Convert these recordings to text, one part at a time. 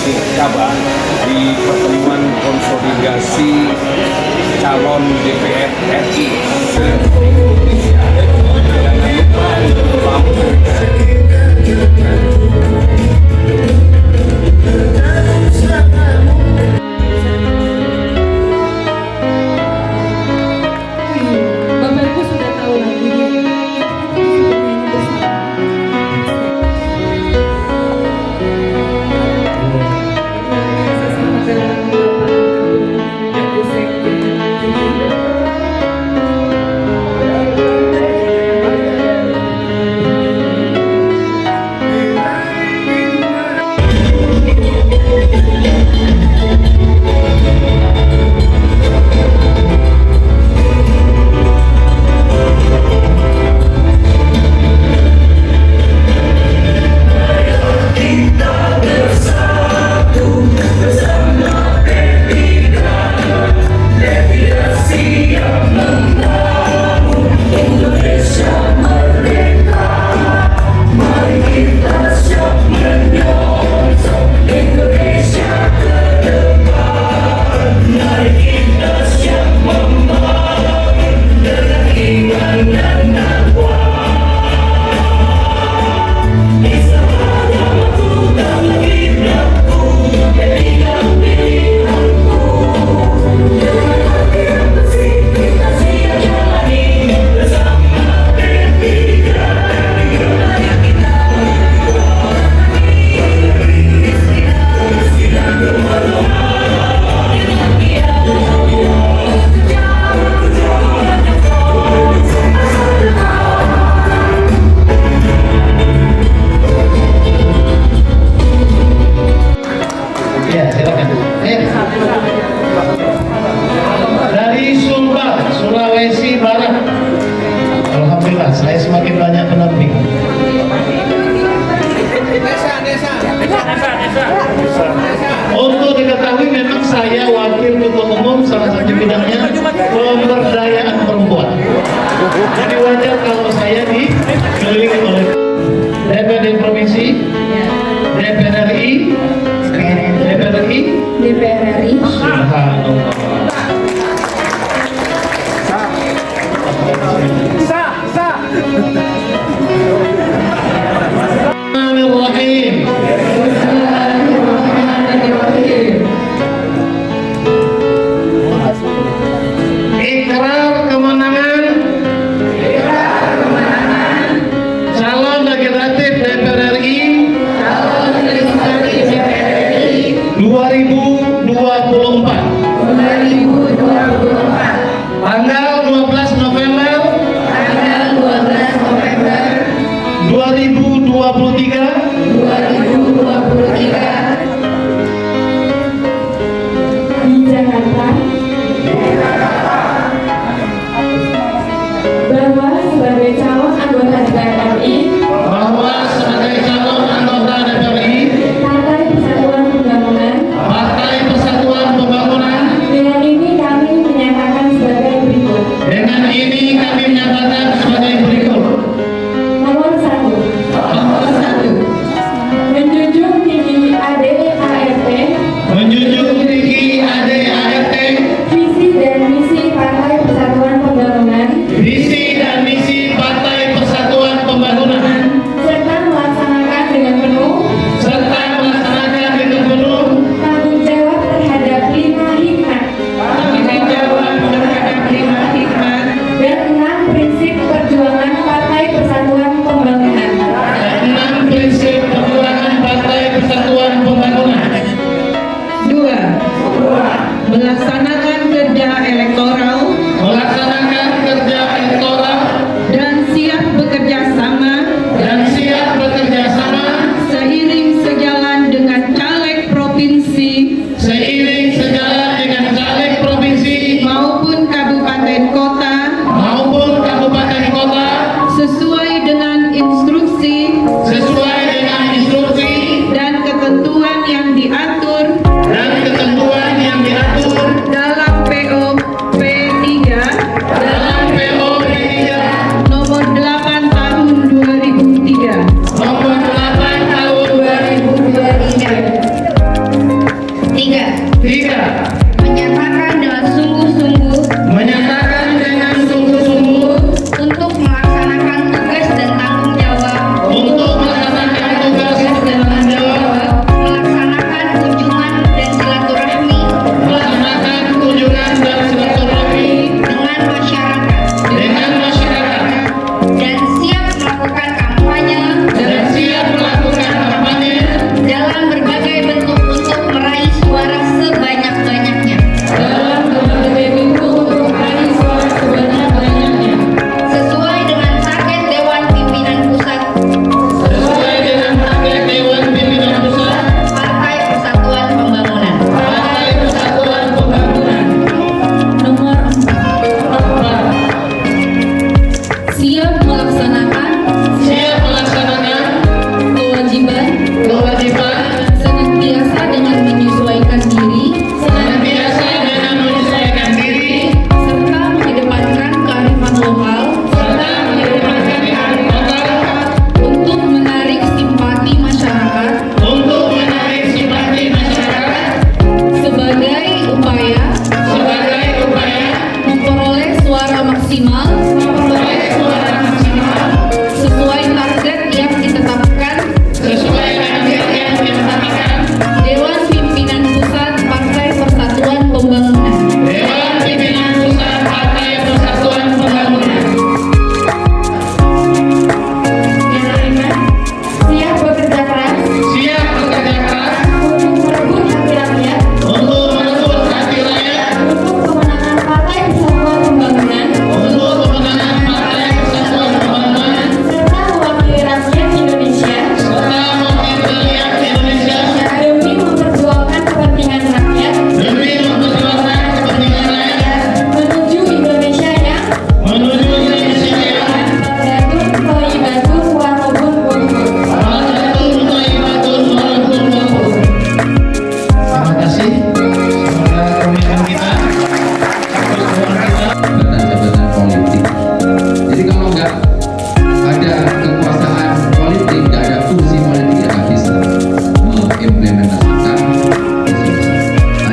masih cabang di pertemuan konsolidasi calon DPR RI se-Indonesia. Jangan lupa Bapak Ibu sudah tahu lagunya. Dari Sumbar, Sulawesi Barat. Alhamdulillah, saya semakin banyak pendamping. Untuk diketahui memang saya wakil ketua umum salah satu bidangnya pemberdayaan perempuan. Jadi wajar kalau saya dikelilingi oleh DPRD provinsi, DPR RI, DPR RI. Subhanallah. Bismillahirrahmanirrahim. Ikrar kemenangan calon legislatif DPR RI 2024 tanggal 12 November 2023 Di Jakarta, bahwa sebagai calon anggota DPR RI, bahwa sebagai calon anggota DPR RI Partai Persatuan Pembangunan, Partai Persatuan Pembangunan dengan ini kami menyatakan sebagai berikut.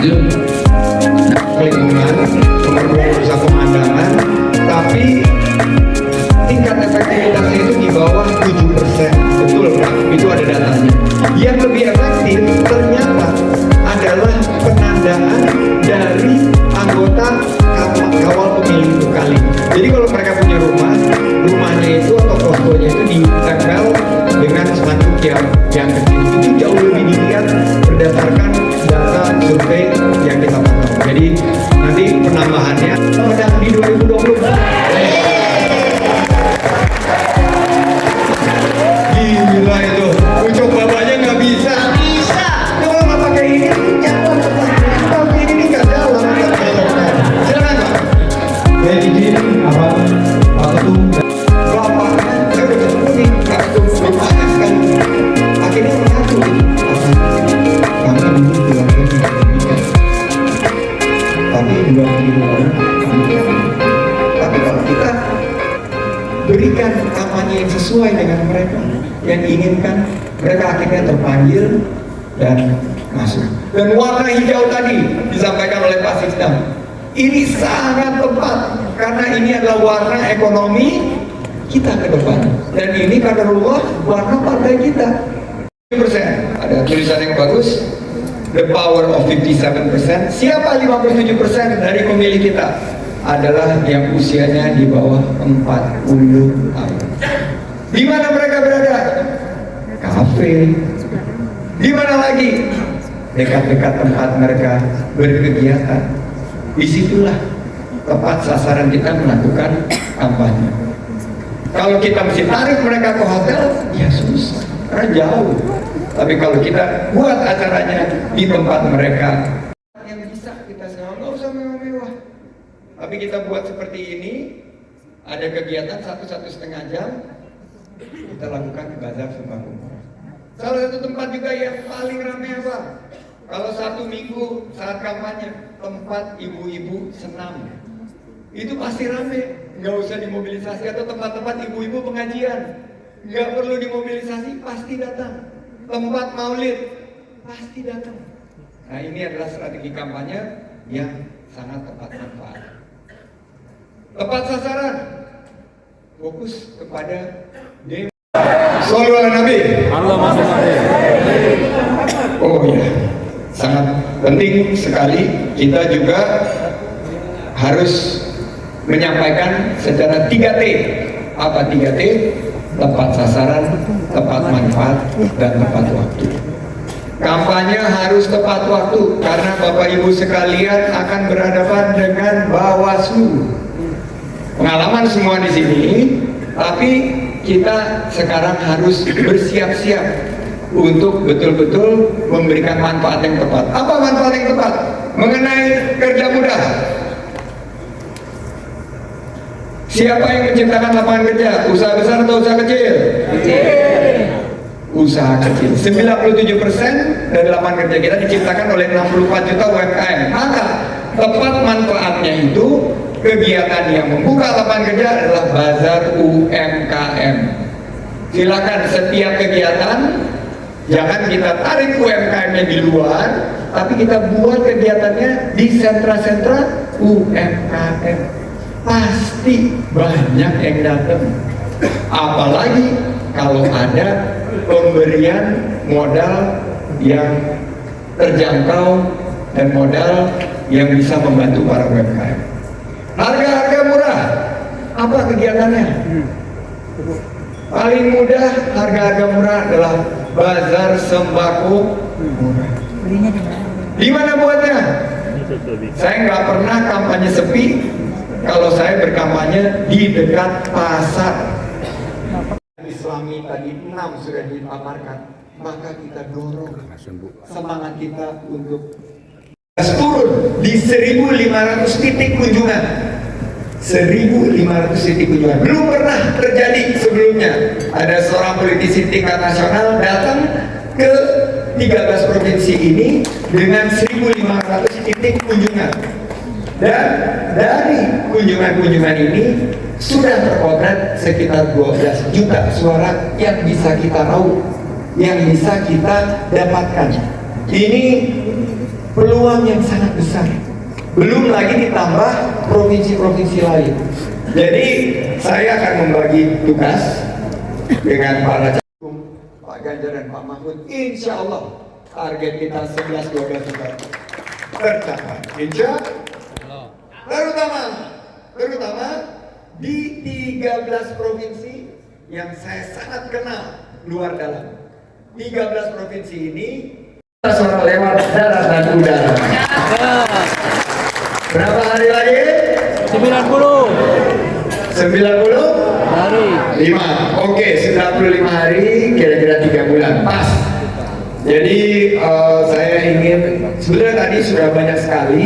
Lanjut. Lingkungan, merusak pemandangan, tapi tingkat efektivitasnya itu di bawah 7%. Betul Pak, itu ada datanya. Yang lebih efektif ternyata adalah penandaan dari anggota kawal pemilik itu kali. Jadi kalau mereka punya rumahnya itu atau poskonya itu ditempel dengan spanduk yang kecil, itu jauh lebih dilihat berdasarkan data survei yang kita pantau. Jadi nanti penambahannya menang di 2020. Gila itu, ucap bapaknya nggak bisa. Kalau nggak pakai ini, jalan. Kalau ini nggak jalan. Silakan Pak. Saya izin apa Pak Ketum Bapak, saya udah ketemu nih Pak Ketum bapaknya kan. Akhirnya mengaku. kami dulu bilangnya tidak demikian. Tapi 2 minggu lalu kami Tapi kalau kita berikan kampanye yang sesuai dengan mereka yang diinginkan, mereka akhirnya terpanggil dan masuk. Dan warna hijau tadi disampaikan oleh Pak Sisdam, ini sangat tepat karena ini adalah warna ekonomi kita ke depan, dan ini kaderullah warna partai kita. 50%. Ada tulisan yang bagus, the power of 57%. Siapa 57% dari pemilih kita? Adalah yang usianya di bawah 40 tahun. Di mana mereka berada? Kafe. Di mana lagi? Dekat-dekat tempat mereka berkegiatan. Disitulah tempat sasaran kita melakukan kampanye. Kalau kita mesti tarik mereka ke hotel, ya susah, karena jauh. Tapi kalau kita buat acaranya di tempat mereka yang bisa kita sewa, nggak usah mewah-mewah. Tapi kita buat seperti ini, ada kegiatan 1-1,5 jam, kita lakukan bazar sembako. Salah satu tempat juga yang paling ramai apa? Kalau 1 minggu saat kampanye, tempat ibu-ibu senam. Itu pasti rame, nggak usah dimobilisasi. Atau tempat-tempat ibu-ibu pengajian, nggak perlu dimobilisasi, pasti datang. Tempat maulid, pasti datang. Nah ini adalah strategi kampanye yang sangat tepat manfaat. Tepat sasaran, fokus kepada demo. Sholli ala Nabi. Oh ya, sangat penting sekali kita juga harus menyampaikan secara 3T. Apa 3T? Tepat sasaran, tepat manfaat, dan tepat waktu. Kampanye harus tepat waktu karena Bapak Ibu sekalian akan berhadapan dengan Bawaslu. Pengalaman semua di sini, tapi kita sekarang harus bersiap-siap untuk betul-betul memberikan manfaat yang tepat. Apa manfaat yang tepat? Mengenai kerja mudah. Siapa yang menciptakan lapangan kerja? Usaha besar atau usaha kecil? Usaha kecil. 97% dari lapangan kerja kita diciptakan oleh 64 juta UMKM. Maka tepat manfaatnya itu kegiatan yang membuka lapangan kerja adalah bazar UMKM. Silakan setiap kegiatan jangan kita tarik UMKM-nya di luar, tapi kita buat kegiatannya di sentra-sentra UMKM. Pasti banyak yang datang. Apalagi kalau ada pemberian modal yang terjangkau dan modal yang bisa membantu para UMKM. Harga-harga murah, apa kegiatannya? Paling mudah harga-harga murah adalah bazar sembako murah. Di mana buatnya? Saya nggak pernah kampanye sepi kalau saya berkampanye di dekat pasar. Islami tadi 6 sudah dipaparkan, maka kita dorong semangat kita untuk turun di 1.500 titik kunjungan. 1.500 titik kunjungan belum pernah terjadi sebelumnya. Ada seorang politisi tingkat nasional datang ke 13 provinsi ini dengan 1.500 titik kunjungan. Dan dari kunjungan-kunjungan ini sudah terpotret sekitar 12 juta suara yang bisa kita raup, yang bisa kita dapatkan. Ini peluang yang sangat besar. Belum lagi ditambah provinsi-provinsi lain. Jadi saya akan membagi tugas dengan para caleg Pak Ganjar dan Pak Mahfud. Insya Allah target kita 11-12 juta tercapai. Insya Allah. Terutama di 13 provinsi yang saya sangat kenal luar dalam. 13 provinsi ini suara lewat darat dan udara. Berapa hari lagi? 90 hari. 5. Oke, 95 hari, kira-kira 3 bulan. Pas. Jadi saya ingin, sebenarnya tadi sudah banyak sekali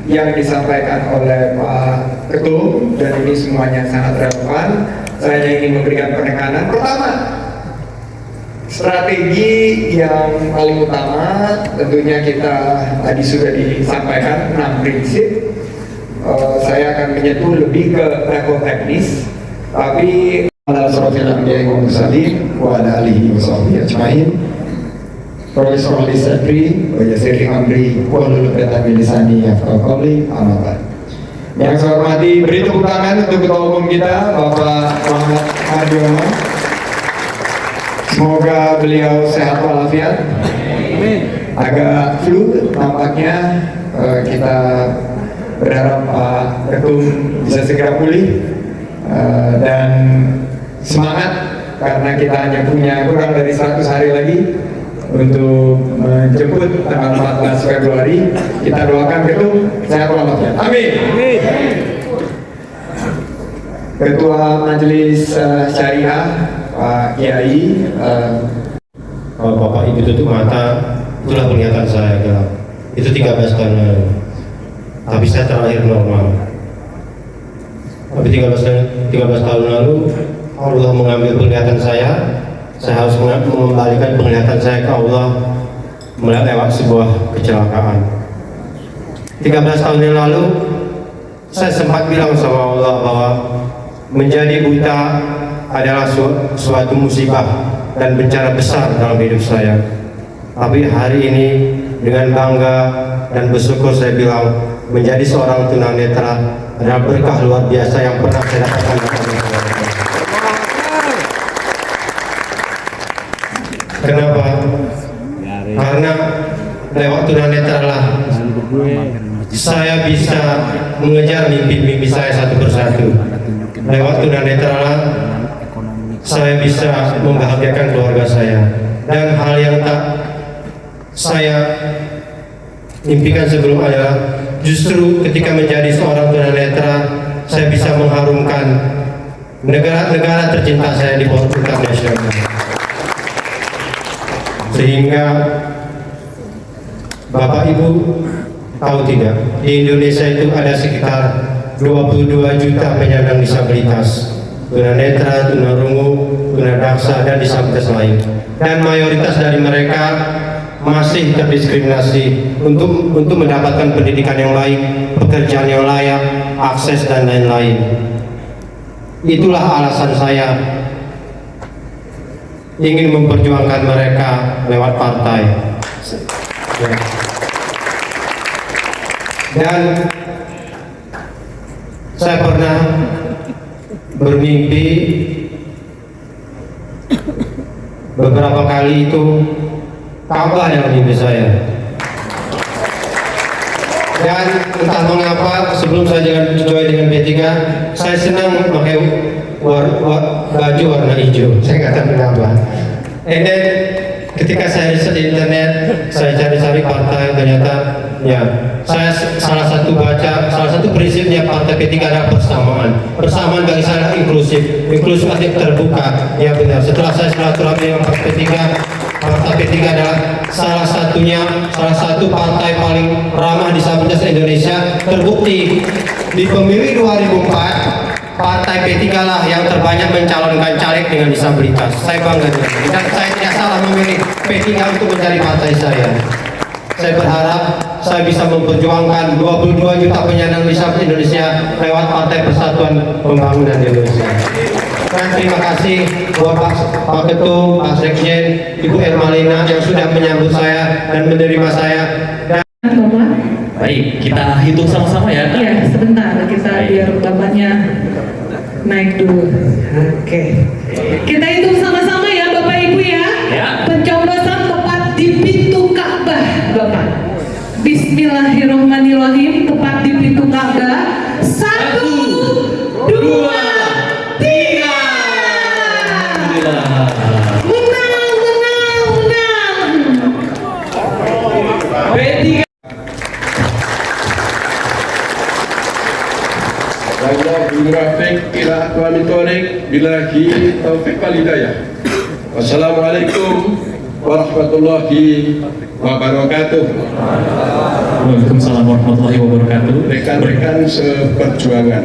yang disampaikan oleh Pak Ketum dan ini semuanya sangat relevan. Saya ingin memberikan penekanan. Pertama, strategi yang paling utama tentunya kita tadi sudah disampaikan 6 prinsip. Saya akan menyentuh lebih ke level teknis, tapi Profesor Ali Sadri, Wajasiri Amri, Kuala Petami Lisani, Afkali, Amatan. Yang saya hormati, beri tepuk tangan untuk Ketua Umum kita, Bapak Muhammad Mardiono. Semoga beliau sehat walafiat. Agak flu tampaknya, kita berharap Pak Ketum bisa segera pulih dan semangat karena kita hanya punya kurang dari 100 hari lagi untuk menjemput tanggal 14 Februari. Kita doakan Ketum sehat walafiat. Amin. Ketua Majelis Syariah Pak Kiai. Kalau Bapak Ibu tutup mata, itulah penglihatan saya gelap. Itu 13 tahun lalu. Tapi saya terakhir normal. Tapi 13 tahun lalu Allah mengambil penglihatan saya harus mengembalikan penglihatan saya ke Allah lewat sebuah kecelakaan. 13 tahun yang lalu saya sempat bilang sama Allah bahwa menjadi buta adalah suatu musibah dan bencana besar dalam hidup saya. Tapi hari ini dengan bangga dan bersyukur saya bilang menjadi seorang tunanetra adalah berkah luar biasa yang pernah saya dapatkan. Kenapa? Karena lewat tunanetra lah saya bisa mengejar mimpi-mimpi saya satu persatu. Lewat tunanetra lah saya bisa membahagiakan keluarga saya. Dan hal yang tak saya impikan sebelum adalah justru ketika menjadi seorang tunanetra saya bisa mengharumkan negara-negara tercinta saya di forum internasional. Sehingga Bapak Ibu tahu tidak, di Indonesia itu ada sekitar 22 juta penyandang disabilitas, tunanetra, tunarungu, tunadaksa, dan disabilitas lain. Dan mayoritas dari mereka masih terdiskriminasi untuk mendapatkan pendidikan yang lain, pekerjaan yang layak, akses dan lain-lain. Itulah alasan saya ingin memperjuangkan mereka lewat partai. Dan saya pernah bermimpi beberapa kali itu Ka'bah yang mimpi saya. Dan entah mengapa sebelum saya join dengan B3 saya senang pakai baju warna hijau. Saya nggak tahu kenapa. And then ketika saya riset di internet, saya cari-cari partai, ternyata ya saya salah satu prinsipnya partai P3 adalah persamaan bagi saya inklusif artinya terbuka. Ya benar, setelah saya silaturahmi dengan partai P3 adalah salah satu partai paling ramah disabilitas Indonesia. Terbukti di pemilu 2004 partai P3 lah yang terbanyak mencalonkan caleg dengan disabilitas. Saya bangga dengan itu. Dan saya tidak salah memilih P3 untuk menjadi partai saya. Saya berharap saya bisa memperjuangkan 22 juta penyandang disabilitas Indonesia lewat Partai Persatuan Pembangunan Indonesia. Dan terima kasih buat Pak Ketum, Pak Sekjen, Ibu Ermalina yang sudah menyambut saya dan menerima saya. Dan Bapak? Baik, kita hitung sama-sama ya. Iya, sebentar kita biar bapaknya naik dulu. Oke. Kita hitung sama-sama ya Bapak Ibu ya. Ya. Pencoblosan tepat di pintu Ka'bah, Bapak. Bismillahirrahmanirrahim, tepat di pintu Ka'bah. 1, 2, 3. Menang, menang, menang. B3. Allah bimrafiq ila aqwami thoriq bilahi taufiq wal hidayah. Wassalamualaikum warahmatullahi wabarakatuh. Waalaikumsalam warahmatullahi wabarakatuh. Rekan-rekan seperjuangan,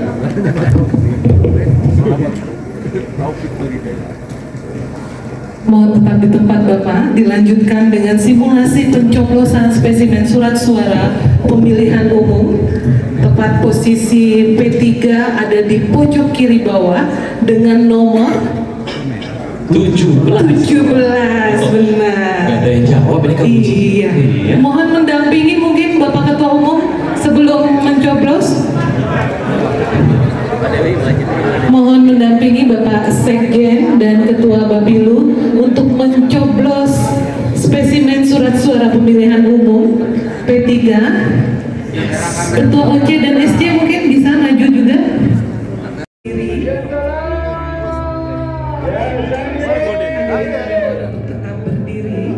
Mohon tetap di tempat Bapak, dilanjutkan dengan simulasi pencoblosan spesimen surat suara pemilihan umum. Tepat posisi P3 ada di pojok kiri bawah dengan nomor 17. 17, benar. Gak ada yang jawab ini kan. Iya. Mohon mendampingi mungkin Bapak Ketua Umum sebelum mencoblos. Mohon mendampingi Bapak Sekjen dan Ketua Bapilu untuk mencoblos spesimen surat suara pemilihan umum P3. Ketua OC dan SC mungkin bisa maju juga. Tetap berdiri.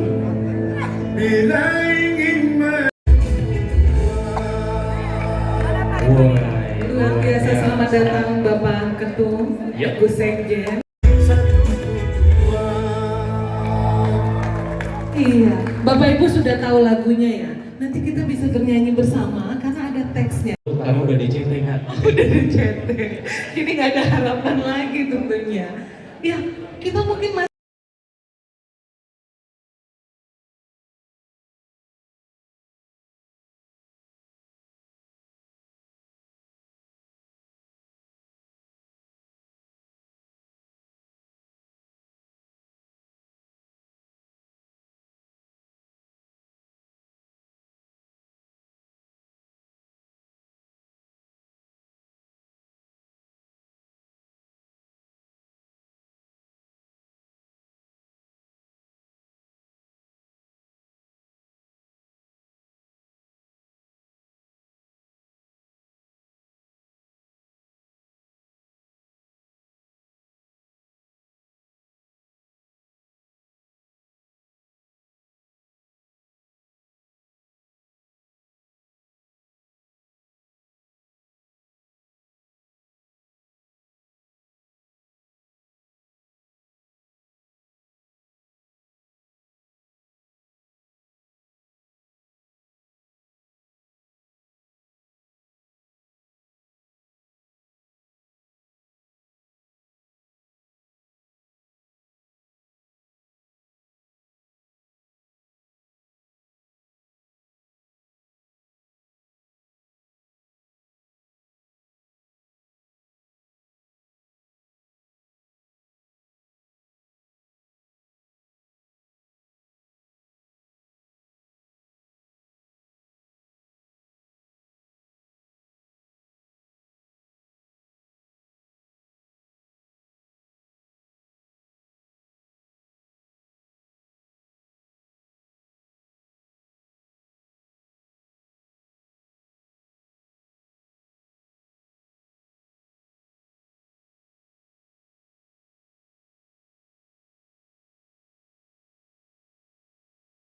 Luar biasa, selamat datang Bapak Ketum, Yap. Bu Sekjen. Iya, Bapak Ibu sudah tahu lagunya ya. Nanti kita bisa bernyanyi bersama karena ada teksnya. Kamu udah dicetek kan? Udah dicetek. Jadi nggak ada harapan lagi tentunya. Ya, kita mungkin masih